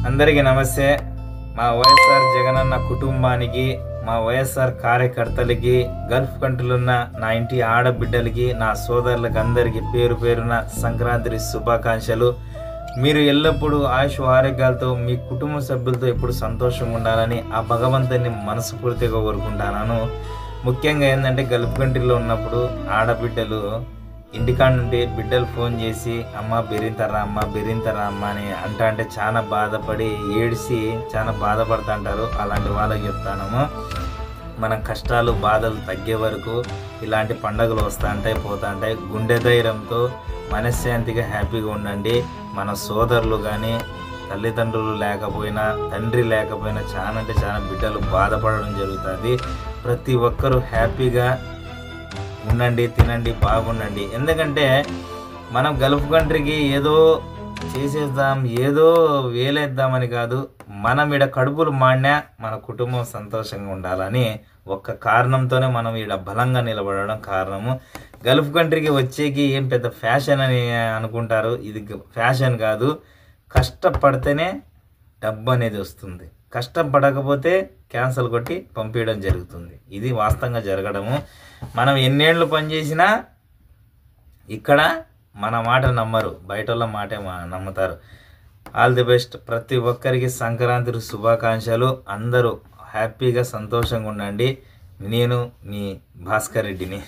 అందరికీ నమస్తే. మా వైఎస్ఆర్ జగనన్న కుటుంబానికి, మా వైఎస్ఆర్ కార్యకర్తలకి, గల్ఫ్ కంట్రీలో ఉన్న నా ఇంటి ఆడబిడ్డలకి, నా సోదరులకు అందరికీ పేరు పేరున సంక్రాంతి శుభాకాంక్షలు. మీరు ఎల్లప్పుడూ ఆయుష్ ఆరోగ్యాలతో మీ కుటుంబ సభ్యులతో ఎప్పుడు సంతోషంగా ఉండాలని ఆ భగవంతుని మనస్ఫూర్తిగా కోరుకుంటాను. ముఖ్యంగా ఏంటంటే గల్ఫ్ కంట్రీలో ఉన్నప్పుడు ఆడబిడ్డలు ఇంటికాడ నుండి బిడ్డలు ఫోన్ చేసి అమ్మ బెరింతరా అమ్మ అని అంటే చాలా బాధపడి ఏడిసి చాలా బాధపడుతుంటారు. అలాంటి వాళ్ళకి చెప్తాను, మన కష్టాలు బాధలు తగ్గే వరకు ఇలాంటి పండుగలు వస్తుంటాయి పోతుంటాయి. గుండె ధైర్యంతో మనశ్శాంతిగా హ్యాపీగా ఉండండి. మన సోదరులు కానీ తల్లిదండ్రులు లేకపోయినా తండ్రి లేకపోయినా చాలా బిడ్డలు బాధపడడం జరుగుతుంది. ప్రతి ఒక్కరూ హ్యాపీగా ఉండండి, తినండి, బాగుండండి. ఎందుకంటే మనం గల్ఫ్ కంట్రీకి ఏదో చేసేద్దాం ఏదో వేలేద్దామని కాదు, మనం ఈడ కడుపులు మాడినా మన కుటుంబం సంతోషంగా ఉండాలని ఒక్క కారణంతోనే మనం ఈడ బలంగా నిలబడడం కారణము. గల్ఫ్ కంట్రీకి వచ్చేకి ఏం పెద్ద ఫ్యాషన్ అని అనుకుంటారు, ఇది ఫ్యాషన్ కాదు. కష్టపడితేనే డబ్బు అనేది వస్తుంది, కష్టపడకపోతే క్యాన్సల్ కొట్టి పంపించడం జరుగుతుంది. ఇది వాస్తవంగా జరగడము. మనం ఎన్నేళ్ళు పనిచేసినా ఇక్కడ మన మాట నమ్మరు, బయట వాళ్ళ మాటే నమ్ముతారు. All the best. ప్రతి ఒక్కరికి సంక్రాంతి శుభాకాంక్షలు. అందరూ హ్యాపీగా సంతోషంగా ఉండండి. నేను మీ భాస్కర్ రెడ్డిని.